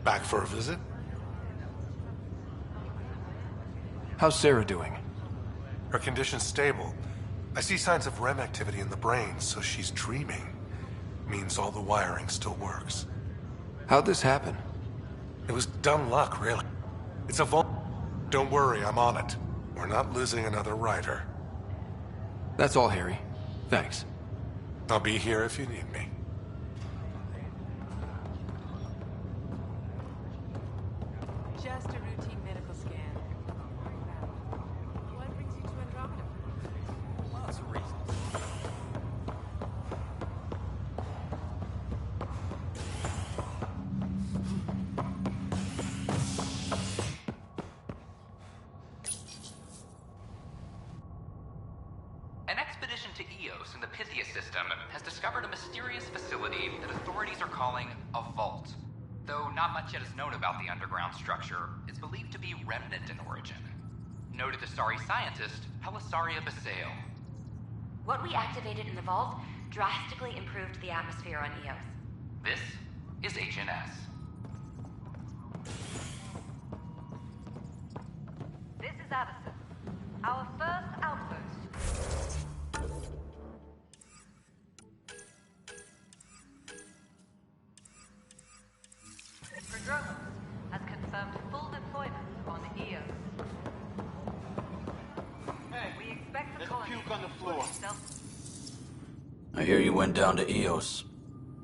Back for a visit? How's Sarah doing? Her condition's stable. I see signs of REM activity in the brain, so she's dreaming. Means all the wiring still works. How'd this happen? It was dumb luck, really. It's a Don't worry, I'm on it. We're not losing another writer. That's all, Harry. Thanks. I'll be here if you need me. Just a routine medical scan. What brings you to Andromeda? Lots of reasons. An expedition to Eos in the Pythia system has discovered a mysterious facility that authorities are calling a vault. Though not much yet is known about the underground structure, it's believed to be remnant in origin. Noted Asari scientist Helisaria Basale. What we activated in the vault drastically improved the atmosphere on Eos. This is Agent S. This is Addison. Our first outpost. Andromeda has confirmed full deployment on Eos. Hey, We expect the there's colony puke on the floor. I hear you went down to Eos.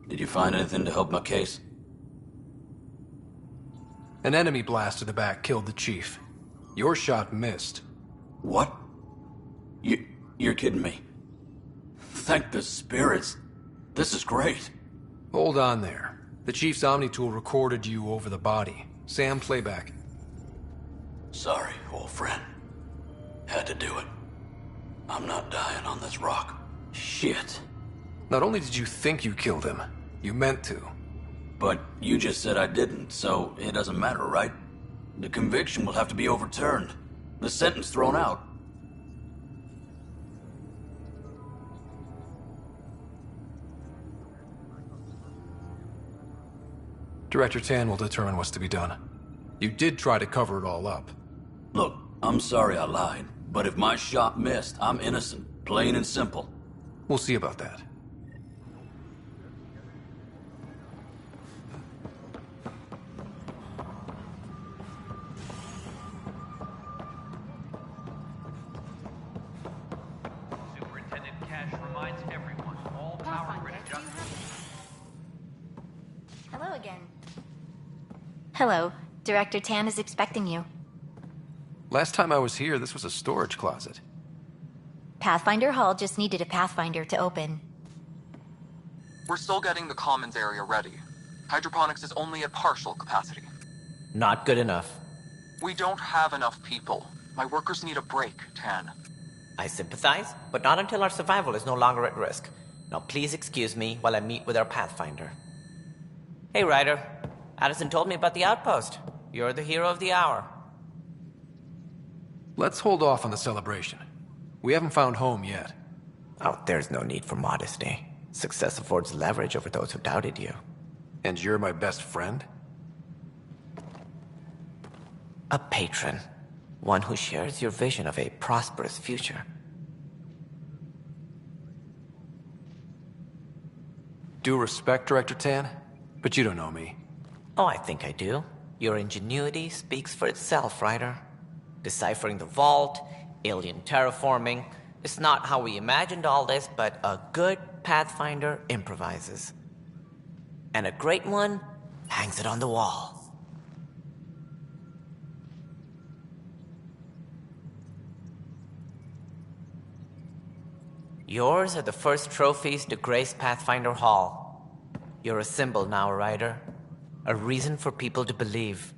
Did you find anything to help my case? An enemy blast to the back killed the chief. Your shot missed. What? You're kidding me. Thank the spirits. This is great. Hold on there. The chief's Omni-tool recorded you over the body. Sam, playback. Sorry, old friend. Had to do it. I'm not dying on this rock. Shit. Not only did you think you killed him, you meant to. But you just said I didn't, so it doesn't matter, right? The conviction will have to be overturned. The sentence thrown out. Director Tan will determine what's to be done. You did try to cover it all up. Look, I'm sorry I lied, but if my shot missed, I'm innocent. Plain and simple. We'll see about that. Superintendent Cash reminds everyone, all power grid adjustments. Hello again. Hello. Director Tan is expecting you. Last time I was here, this was a storage closet. Pathfinder Hall just needed a Pathfinder to open. We're still getting the commons area ready. Hydroponics is only at partial capacity. Not good enough. We don't have enough people. My workers need a break, Tan. I sympathize, but not until our survival is no longer at risk. Now please excuse me while I meet with our Pathfinder. Hey, Ryder. Addison told me about the outpost. You're the hero of the hour. Let's hold off on the celebration. We haven't found home yet. Oh, there's no need for modesty. Success affords leverage over those who doubted you. And you're my best friend? A patron. One who shares your vision of a prosperous future. Due respect, Director Tan, but you don't know me. Oh, I think I do. Your ingenuity speaks for itself, Ryder. Deciphering the vault, alien terraforming. It's not how we imagined all this, but a good Pathfinder improvises. And a great one hangs it on the wall. Yours are the first trophies to grace Pathfinder Hall. You're a symbol now, Ryder. A reason for people to believe.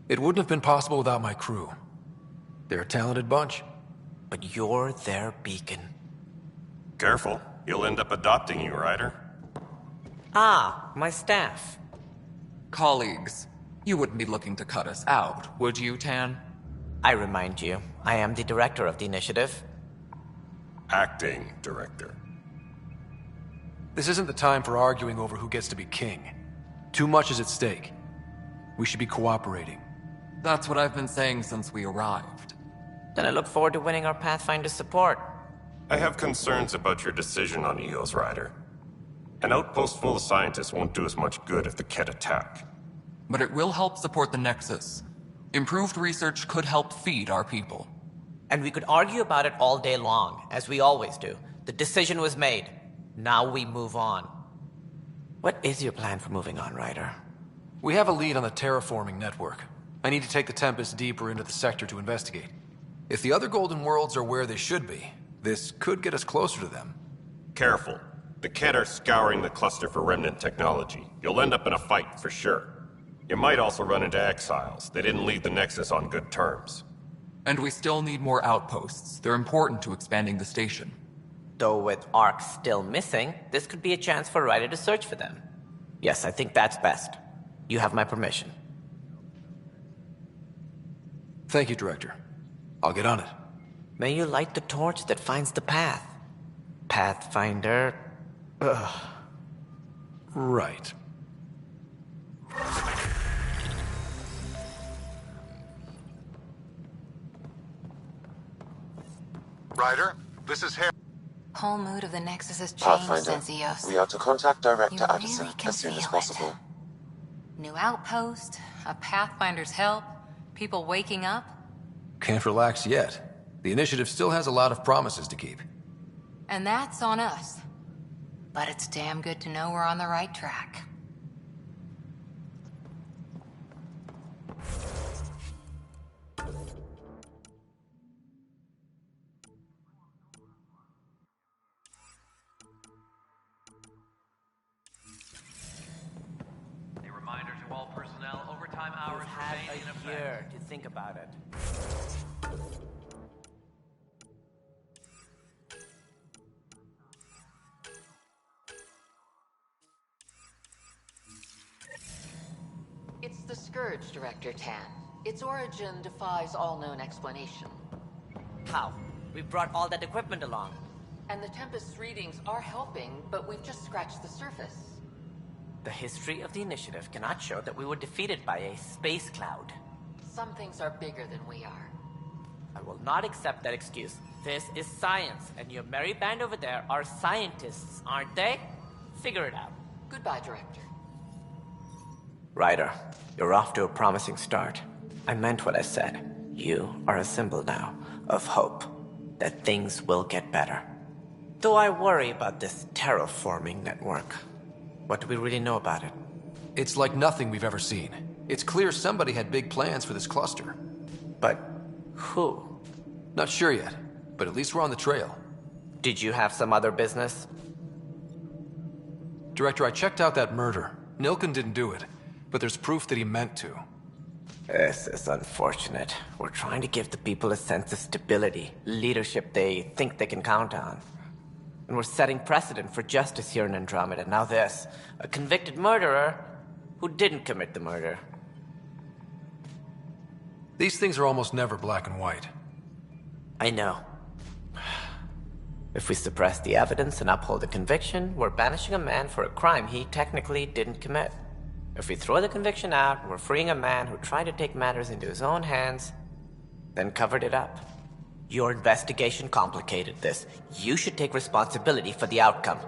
It wouldn't have been possible without my crew. They're a talented bunch. But you're their beacon. Careful. He'll end up adopting you, Ryder. Ah, my staff. Colleagues, you wouldn't be looking to cut us out, would you, Tan? I remind you, I am the director of the initiative. Acting director. This isn't the time for arguing over who gets to be king. Too much is at stake. We should be cooperating. That's what I've been saying since we arrived. Then I look forward to winning our Pathfinder support. I have concerns about your decision on Eos, Ryder. An outpost full of scientists won't do us much good if the Kett attack. But it will help support the Nexus. Improved research could help feed our people. And we could argue about it all day long, as we always do. The decision was made. Now we move on. What is your plan for moving on, Ryder? We have a lead on the terraforming network. I need to take the Tempest deeper into the sector to investigate. If the other Golden Worlds are where they should be, this could get us closer to them. Careful. The Kett are scouring the cluster for remnant technology. You'll end up in a fight, for sure. You might also run into exiles. They didn't leave the Nexus on good terms. And we still need more outposts. They're important to expanding the station. Though with Ark still missing, this could be a chance for Ryder to search for them. Yes, I think that's best. You have my permission. Thank you, Director. I'll get on it. May you light the torch that finds the path. Pathfinder... Ugh. Right. Ryder, this is Harry. Whole mood of the Nexus has changed Pathfinder, since Eos. we are to contact Director You Addison really can as soon as feel possible. it. New outpost, a Pathfinder's help, people waking up, Can't relax yet. The initiative still has a lot of promises to keep. and that's on us. But it's damn good to know we're on the right track. A reminder to all personnel, overtime hours You've had remain in a effect. year to think about it. It's the Scourge, Director Tan. Its origin defies all known explanation. How? We brought all that equipment along. And the Tempest's readings are helping, but we've just scratched the surface. The history of the initiative cannot show that we were defeated by a space cloud. Some things are bigger than we are. I will not accept that excuse. This is science, and your merry band over there are scientists, aren't they? Figure it out. Goodbye, Director. Ryder, you're off to a promising start. I meant what I said. You are a symbol now of hope that things will get better. Though I worry about this terraforming network. What do we really know about it? It's like nothing we've ever seen. It's clear somebody had big plans for this cluster. But who? Not sure yet, but at least we're on the trail. Did you have some other business? Director, I checked out that murder. Nilken didn't do it, but there's proof that he meant to. This is unfortunate. We're trying to give the people a sense of stability, leadership they think they can count on. And we're setting precedent for justice here in Andromeda. Now this, a convicted murderer who didn't commit the murder. These things are almost never black and white. I know. If we suppress the evidence and uphold the conviction, we're banishing a man for a crime he technically didn't commit. If we throw the conviction out, we're freeing a man who tried to take matters into his own hands, then covered it up. Your investigation complicated this. You should take responsibility for the outcome.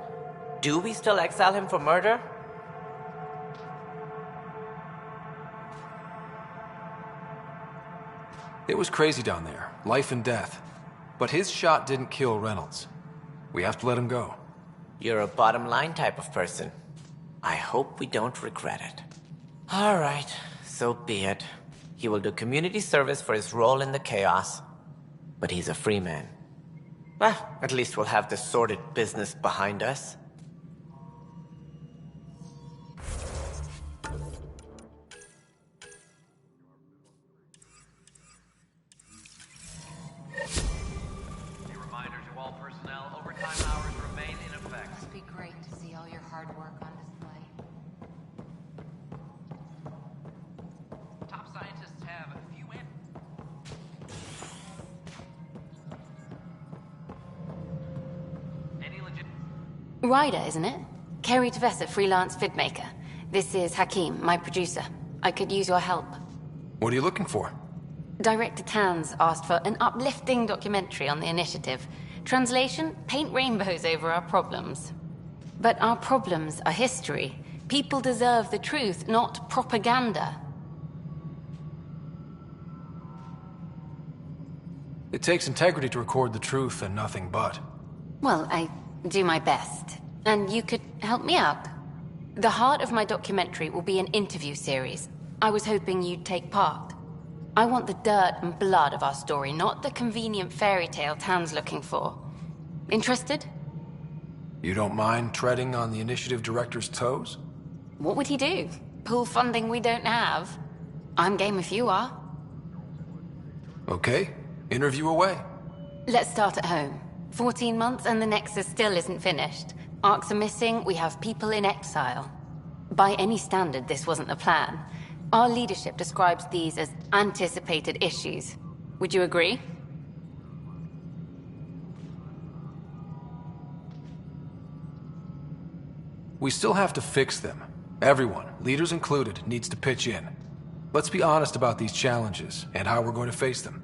Do we still exile him for murder? It was crazy down there, life and death. But his shot didn't kill Reynolds. We have to let him go. You're a bottom line type of person. I hope we don't regret it. All right, so be it. He will do community service for his role in the chaos. But he's a free man. Well, at least we'll have the sordid business behind us. A reminder to all personnel, overtime hours remain in effect. Must be great to see all your hard work on display. Top scientists have a few Ryder, isn't it? Kerry Tevessa, freelance vidmaker. This is Hakim, my producer. I could use your help. What are you looking for? Director Tans asked for an uplifting documentary on the initiative. Translation, paint rainbows over our problems. But our problems are history. People deserve the truth, not propaganda. It takes integrity to record the truth and nothing but. Well, I do my best. And you could help me out. The heart of my documentary will be an interview series. I was hoping you'd take part. I want the dirt and blood of our story, not the convenient fairy tale Tan's looking for. Interested? You don't mind treading on the initiative director's toes? What would he do? Pull funding we don't have? I'm game if you are. Okay, interview away. Let's start at home. 14 months and the Nexus still isn't finished. Arcs are missing, we have people in exile. By any standard, this wasn't the plan. Our leadership describes these as anticipated issues. Would you agree? We still have to fix them. Everyone, leaders included, needs to pitch in. Let's be honest about these challenges and how we're going to face them.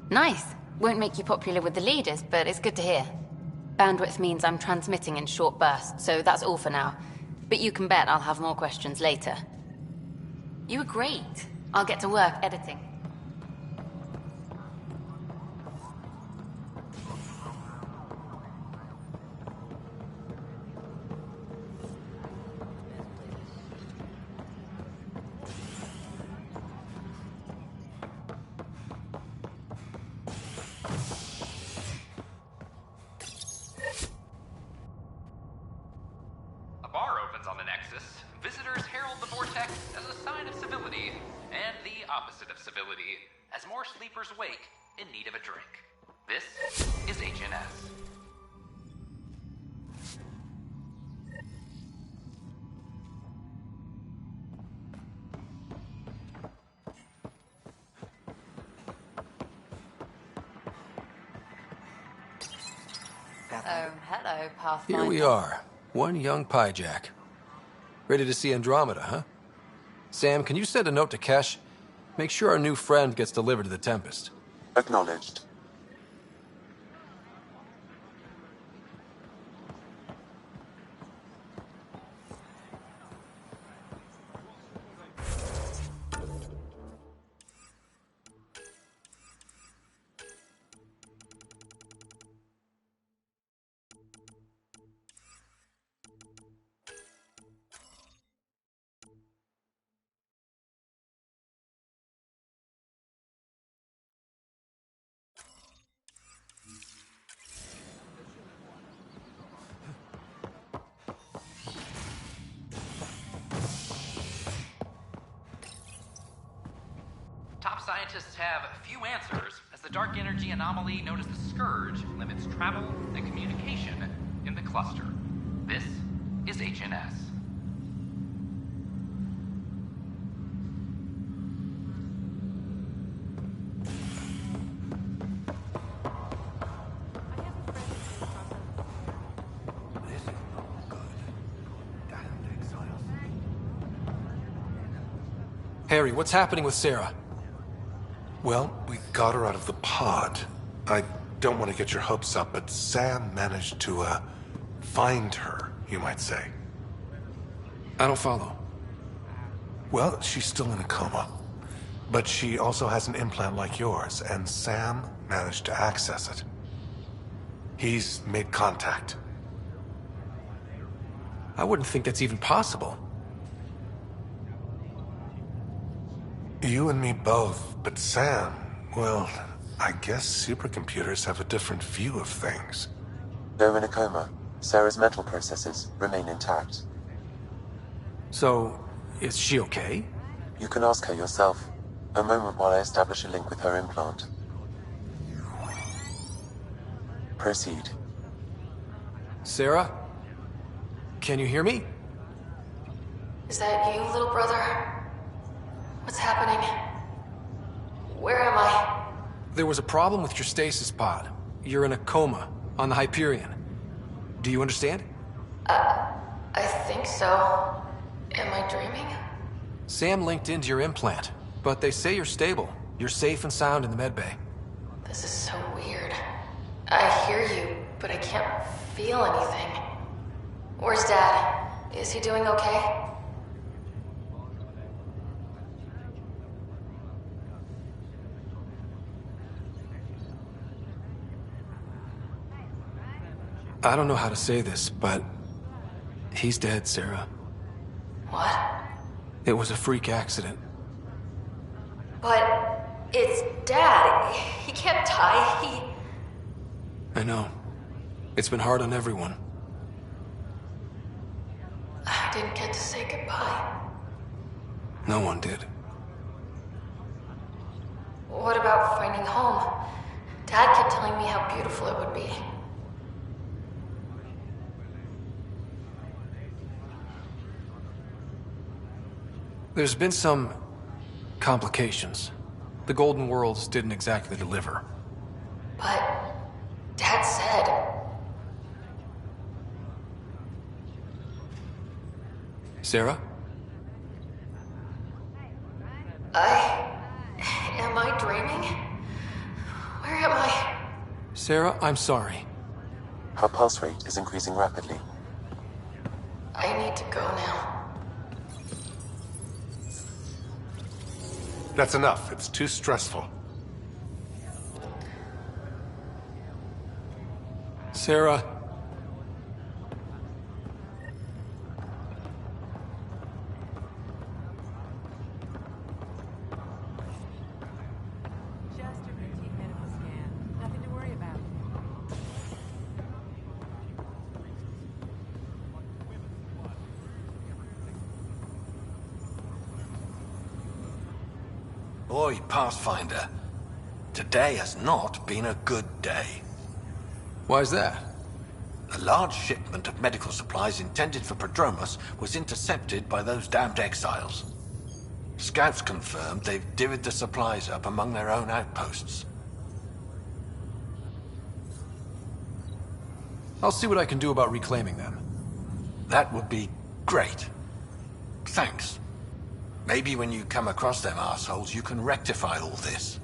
Nice. Won't make you popular with the leaders, but it's good to hear. Bandwidth means I'm transmitting in short bursts, so that's all for now. But you can bet I'll have more questions later. You were great. I'll get to work editing. A bar opens on the Nexus. Visitors herald the vortex as a sign of civility, and the opposite of civility, as more sleepers wake in need of a drink. This is HNS. Oh, hello, Pathfinder. Here we are, one young Pyjack. Ready to see Andromeda, huh? Sam, can you send a note to Kesh? Make sure our new friend gets delivered to the Tempest. Acknowledged. Top scientists have few answers, as the dark energy anomaly known as the Scourge limits travel and communication in the cluster. This is HNS. Harry, what's happening with Sarah? Well, we got her out of the pod. I don't want to get your hopes up, but Sam managed to, find her, you might say. I don't follow. Well, she's still in a coma. But she also has an implant like yours, and Sam managed to access it. He's made contact. I wouldn't think that's even possible. You and me both, but Sam, well, I guess supercomputers have a different view of things. Though in a coma, Sarah's mental processes remain intact. So, is she okay? You can ask her yourself. A moment while I establish a link with her implant. Proceed. Sarah? Can you hear me? Is that you, little brother? What's happening? Where am I? There was a problem with your stasis pod. You're in a coma, on the Hyperion. Do you understand? I think so. Am I dreaming? Sam linked into your implant, but they say you're stable. You're safe and sound in the medbay. This is so weird. I hear you, but I can't feel anything. Where's Dad? Is he doing okay? I don't know how to say this, but he's dead, Sarah. What? It was a freak accident. But it's Dad. He can't die. I know. It's been hard on everyone. I didn't get to say goodbye. No one did. What about finding home? Dad kept telling me how beautiful it would be. There's been some complications. The Golden Worlds didn't exactly deliver. But Dad said... Sarah? Am I dreaming? Where am I? Sarah, I'm sorry. Her pulse rate is increasing rapidly. I need to go now. That's enough. It's too stressful. Sarah. Just a routine medical scan. Nothing to worry about. Oi, Pathfinder. Today has not been a good day. Why's that? A large shipment of medical supplies intended for Prodromos was intercepted by those damned exiles. Scouts confirmed they've divvied the supplies up among their own outposts. I'll see what I can do about reclaiming them. That would be great. Thanks. Maybe when you come across them assholes, you can rectify all this.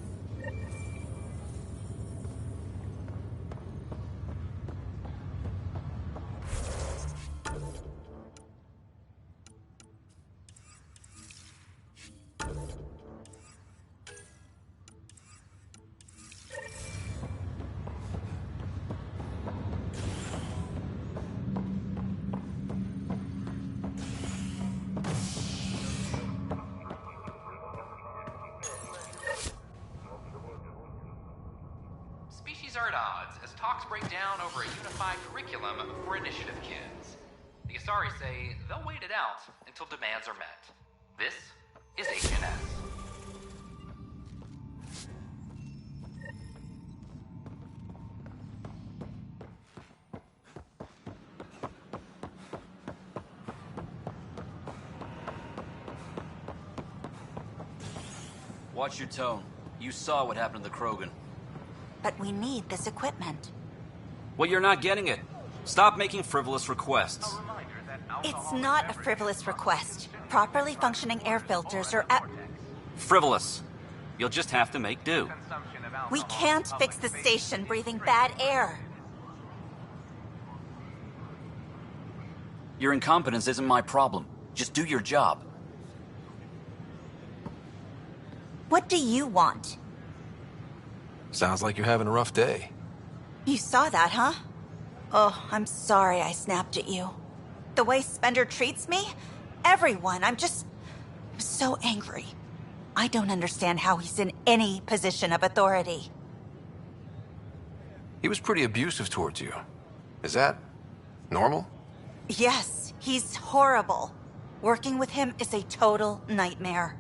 Species are at odds as talks break down over a unified curriculum for initiative kids. The Asari say they'll wait it out until demands are met. This is HNS. Watch your tone. You saw what happened to the Krogan. But we need this equipment. Well, you're not getting it. Stop making frivolous requests. It's not a frivolous request. Properly functioning air filters are at... Frivolous. You'll just have to make do. We can't fix the station breathing bad air. Your incompetence isn't my problem. Just do your job. What do you want? Sounds like you're having a rough day. You saw that, huh? Oh, I'm sorry I snapped at you. The way Spender treats me? Everyone, I'm so angry. I don't understand how he's in any position of authority. He was pretty abusive towards you. Is that normal? Yes, he's horrible. Working with him is a total nightmare.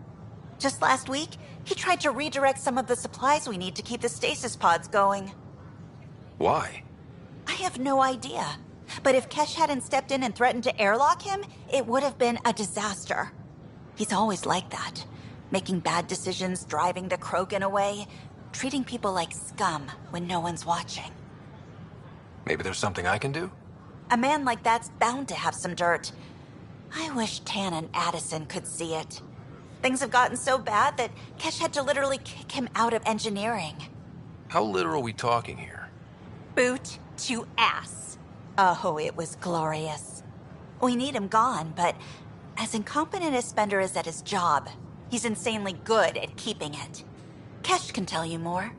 Just last week, he tried to redirect some of the supplies we need to keep the stasis pods going. Why? I have no idea. But if Kesh hadn't stepped in and threatened to airlock him, it would have been a disaster. He's always like that. Making bad decisions, driving the Krogan away, treating people like scum when no one's watching. Maybe there's something I can do? A man like that's bound to have some dirt. I wish Tan and Addison could see it. Things have gotten so bad that Kesh had to literally kick him out of engineering. How literal are we talking here? Boot to ass. Oh, it was glorious. We need him gone, but as incompetent as Spender is at his job, he's insanely good at keeping it. Kesh can tell you more.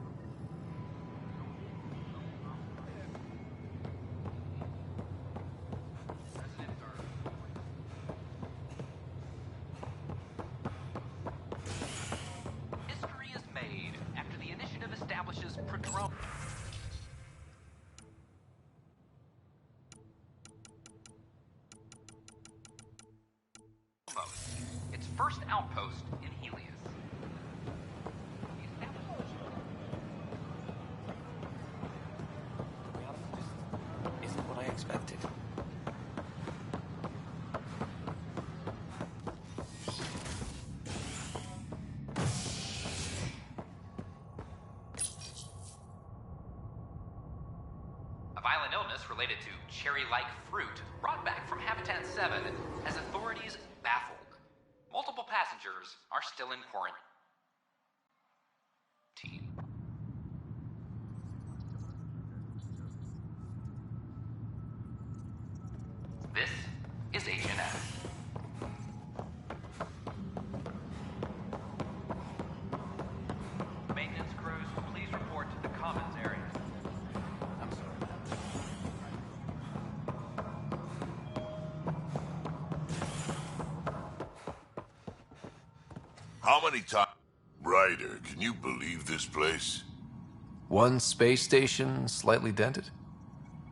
History is made after the initiative establishes Prodrome. Its first outpost in Helios. Isn't what I expected. A violent illness related to cherry-like fruit brought back from Habitat 7 has authorities baffled. Multiple passengers are still in quarantine. This is Agent F. Maintenance crews, please report to the commons area. I'm sorry. How many times... Ryder, can you believe this place? One space station, slightly dented?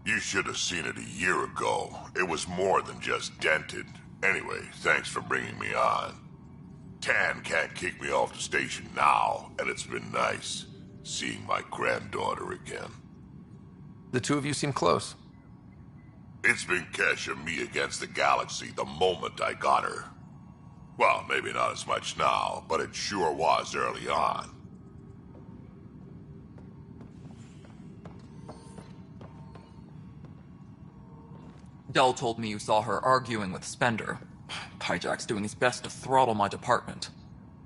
You should have seen it a year ago. It was more than just dented. Anyway, thanks for bringing me on. Tan can't kick me off the station now, and it's been nice seeing my granddaughter again. The two of you seem close. It's been Kesh and me against the galaxy the moment I got her. Well, maybe not as much now, but it sure was early on. Dell told me you saw her arguing with Spender. Pyjack's doing his best to throttle my department.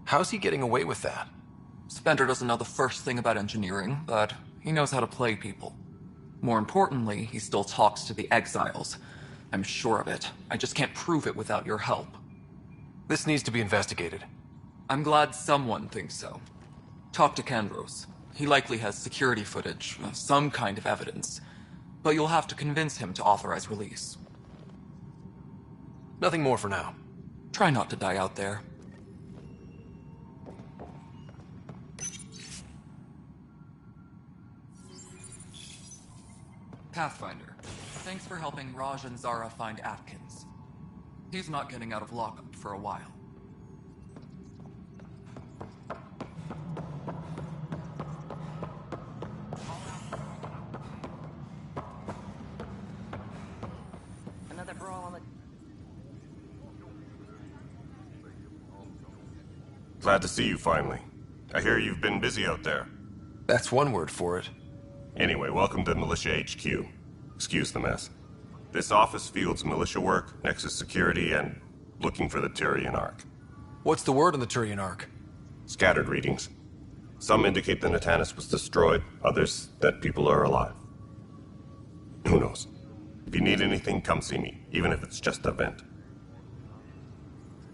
How's he getting away with that? Spender doesn't know the first thing about engineering, but he knows how to play people. More importantly, he still talks to the exiles. I'm sure of it. I just can't prove it without your help. This needs to be investigated. I'm glad someone thinks so. Talk to Kandros. He likely has security footage, some kind of evidence. But you'll have to convince him to authorize release. Nothing more for now. Try not to die out there. Pathfinder, thanks for helping Raj and Zara find Atkins. He's not getting out of lockup for a while. Another brawl on the... Glad to see you finally. I hear you've been busy out there. That's one word for it. Anyway, welcome to Militia HQ. Excuse the mess. This office fields militia work, Nexus security, and looking for the Tyrian Ark. What's the word on the Tyrian Ark? Scattered readings. Some indicate the Natanus was destroyed, others that people are alive. Who knows? If you need anything, come see me, even if it's just a vent.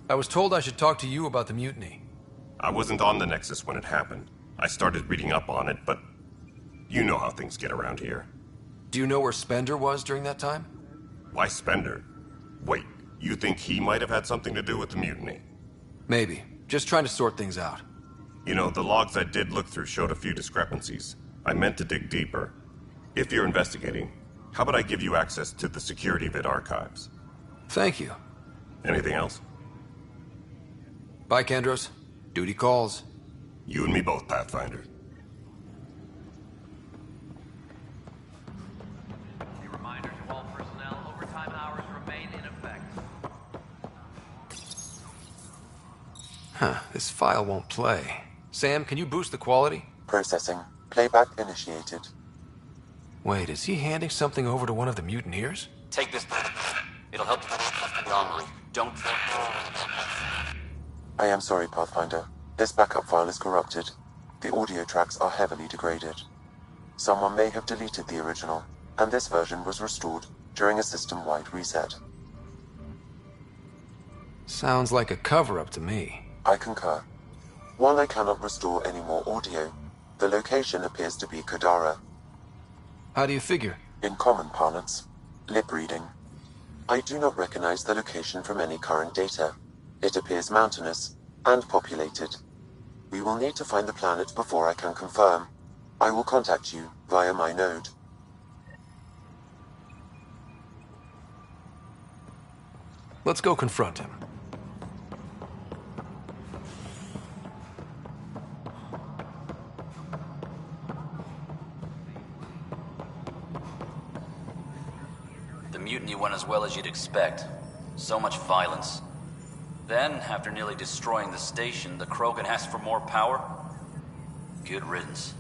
I was told I should talk to you about the mutiny. I wasn't on the Nexus when it happened. I started reading up on it, but you know how things get around here. Do you know where Spender was during that time? Why Spender? Wait, you think he might have had something to do with the mutiny? Maybe. Just trying to sort things out. You know, the logs I did look through showed a few discrepancies. I meant to dig deeper. If you're investigating, how about I give you access to the security vid archives? Thank you. Anything else? Bye, Kandros. Duty calls. You and me both, Pathfinder. A reminder to all personnel, overtime hours remain in effect. Huh, this file won't play. Sam, can you boost the quality? Processing. Playback initiated. Wait, is he handing something over to one of the mutineers? Take this. It'll help the armory. Don't... I am sorry, Pathfinder. This backup file is corrupted. The audio tracks are heavily degraded. Someone may have deleted the original, and this version was restored during a system-wide reset. Sounds like a cover-up to me. I concur. While I cannot restore any more audio, the location appears to be Kadara. How do you figure? In common parlance, lip reading. I do not recognize the location from any current data. It appears mountainous and populated. We will need to find the planet before I can confirm. I will contact you via my node. Let's go confront him. The mutiny went as well as you'd expect. So much violence. Then, after nearly destroying the station, the Krogan asked for more power? Good riddance.